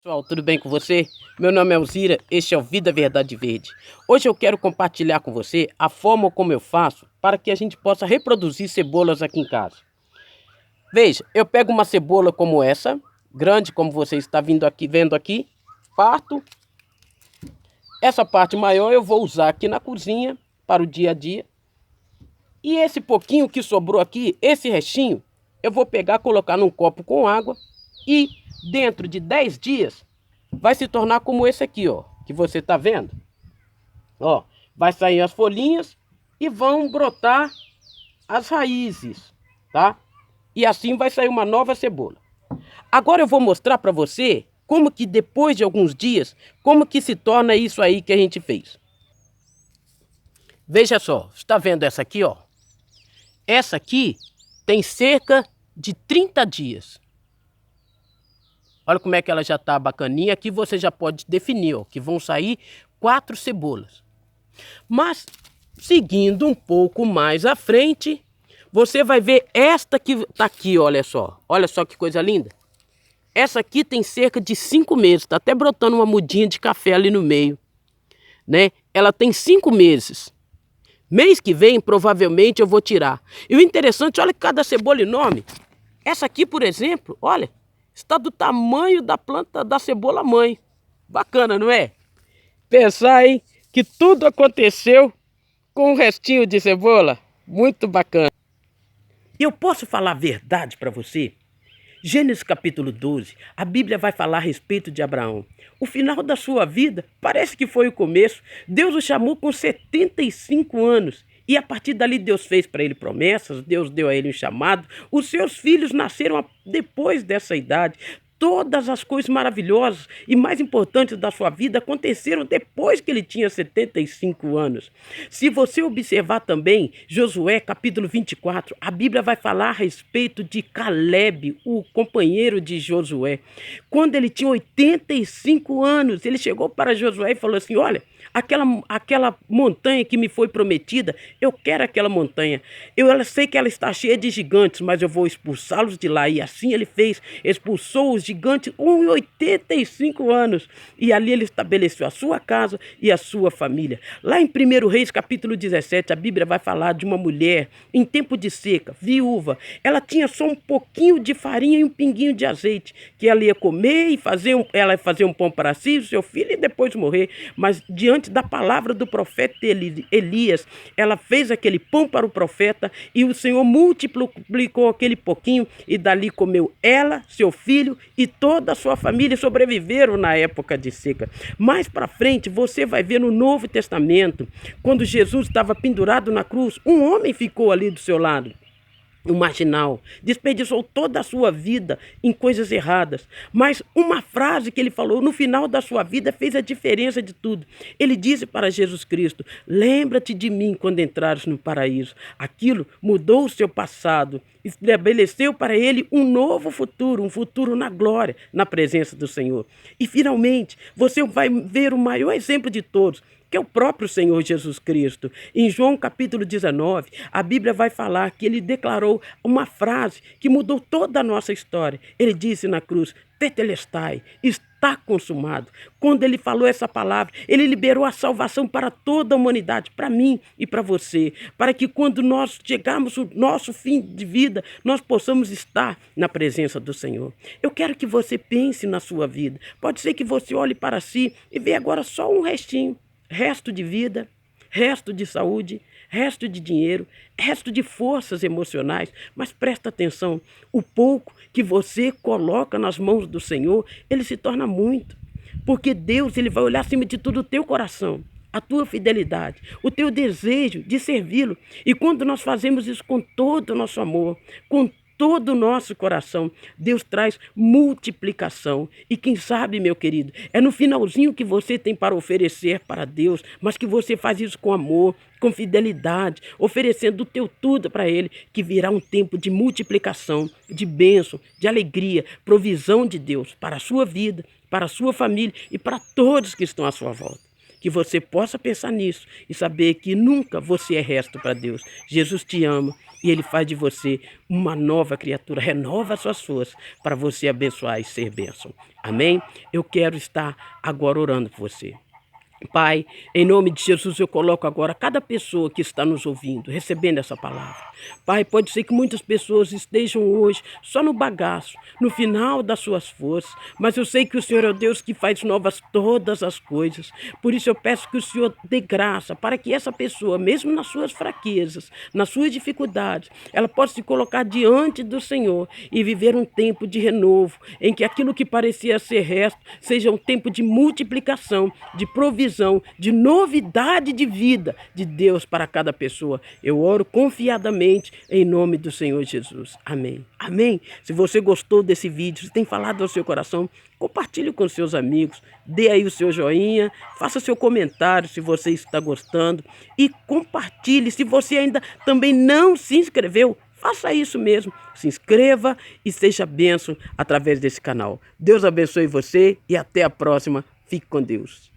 Pessoal, tudo bem com você? Meu nome é Alzira, este é o Vida Verdade Verde. Hoje eu quero compartilhar com você a forma como eu faço para que a gente possa reproduzir cebolas aqui em casa. Veja, eu pego uma cebola como essa, grande como você está vendo aqui, parto. Essa parte maior eu vou usar aqui na cozinha para o dia a dia. E esse pouquinho que sobrou aqui, esse restinho, eu vou pegar, colocar num copo com água e dentro de 10 dias vai se tornar como esse aqui, ó, que você está vendo. Ó, vai sair as folhinhas e vão brotar as raízes, tá? E assim vai sair uma nova cebola. Agora eu vou mostrar para você como que depois de alguns dias, como que se torna isso aí que a gente fez. Veja só, está vendo essa aqui, ó? Essa aqui tem cerca de 30 dias. Olha como é que ela já está bacaninha. Aqui você já pode definir, ó, que vão sair 4 cebolas. Mas, seguindo um pouco mais à frente, você vai ver esta que está aqui, olha só. Olha só que coisa linda. Essa aqui tem cerca de 5 meses. Está até brotando uma mudinha de café ali no meio, né? Ela tem 5 meses. Mês que vem, provavelmente, eu vou tirar. E o interessante, olha que cada cebola enorme. Essa aqui, por exemplo, olha, está do tamanho da planta da cebola mãe. Bacana, não é? Pensar, hein, que tudo aconteceu com um restinho de cebola. Muito bacana. Eu posso falar a verdade para você? Gênesis capítulo 12, a Bíblia vai falar a respeito de Abraão. O final da sua vida parece que foi o começo. Deus o chamou com 75 anos. E a partir dali Deus fez para ele promessas, Deus deu a ele um chamado. Os seus filhos nasceram depois dessa idade. Todas as coisas maravilhosas e mais importantes da sua vida aconteceram depois que ele tinha 75 anos. Se você observar também Josué capítulo 24, a Bíblia vai falar a respeito de Caleb, o companheiro de Josué. Quando ele tinha 85 anos, ele chegou para Josué e falou assim: olha, aquela montanha que me foi prometida, eu quero aquela montanha. Eu sei que ela está cheia de gigantes, mas eu vou expulsá-los de lá. E assim ele fez, expulsou os gigantes com 85 anos. E ali ele estabeleceu a sua casa e a sua família. Lá em 1 Reis, capítulo 17, a Bíblia vai falar de uma mulher em tempo de seca, viúva. Ela tinha só um pouquinho de farinha e um pinguinho de azeite, que ela ia comer e ela ia fazer um pão para si, o seu filho, e depois morrer. Mas diante da palavra do profeta Elias, ela fez aquele pão para o profeta e o Senhor multiplicou aquele pouquinho e dali comeu ela, seu filho e toda a sua família. Sobreviveram na época de seca. Mais para frente você vai ver no Novo Testamento, quando Jesus estava pendurado na cruz, um homem ficou ali do seu lado. O marginal, desperdiçou toda a sua vida em coisas erradas, mas uma frase que ele falou no final da sua vida fez a diferença de tudo. Ele disse para Jesus Cristo: lembra-te de mim quando entrares no paraíso. Aquilo mudou o seu passado, estabeleceu para ele um novo futuro, um futuro na glória, na presença do Senhor. E finalmente, você vai ver o maior exemplo de todos, que é o próprio Senhor Jesus Cristo. Em João capítulo 19, a Bíblia vai falar que ele declarou uma frase que mudou toda a nossa história. Ele disse na cruz: tetelestai, está consumado. Quando ele falou essa palavra, ele liberou a salvação para toda a humanidade, para mim e para você, para que quando nós chegarmos ao nosso fim de vida, nós possamos estar na presença do Senhor. Eu quero que você pense na sua vida. Pode ser que você olhe para si e veja agora só um restinho. Resto de vida, resto de saúde, resto de dinheiro, resto de forças emocionais. Mas presta atenção, o pouco que você coloca nas mãos do Senhor, ele se torna muito. Porque Deus, ele vai olhar acima de tudo o teu coração, a tua fidelidade, o teu desejo de servi-lo. E quando nós fazemos isso com todo o nosso amor, com todo o nosso coração, Deus traz multiplicação. E quem sabe, meu querido, é no finalzinho que você tem para oferecer para Deus, mas que você faz isso com amor, com fidelidade, oferecendo o teu tudo para Ele, que virá um tempo de multiplicação, de bênção, de alegria, provisão de Deus para a sua vida, para a sua família e para todos que estão à sua volta. que você possa pensar nisso e saber que nunca você é resto para Deus. Jesus te ama e Ele faz de você uma nova criatura, renova as suas forças para você abençoar e ser bênção. Amém? Eu quero estar agora orando por você. Pai, em nome de Jesus, eu coloco agora cada pessoa que está nos ouvindo, recebendo essa palavra. Pai, pode ser que muitas pessoas estejam hoje só no bagaço, no final das suas forças, mas eu sei que o Senhor é o Deus que faz novas todas as coisas. Por isso eu peço que o Senhor dê graça para que essa pessoa, mesmo nas suas fraquezas, nas suas dificuldades, ela possa se colocar diante do Senhor e viver um tempo de renovo, em que aquilo que parecia ser resto seja um tempo de multiplicação, de provisão, de novidade de vida de Deus para cada pessoa. Eu oro confiadamente em nome do Senhor Jesus. Amém. Amém. Se você gostou desse vídeo, se tem falado ao seu coração, compartilhe com seus amigos, dê aí o seu joinha, faça seu comentário se você está gostando e compartilhe. Se você ainda também não se inscreveu, faça isso mesmo. Se inscreva e seja bênção através desse canal. Deus abençoe você e até a próxima. Fique com Deus.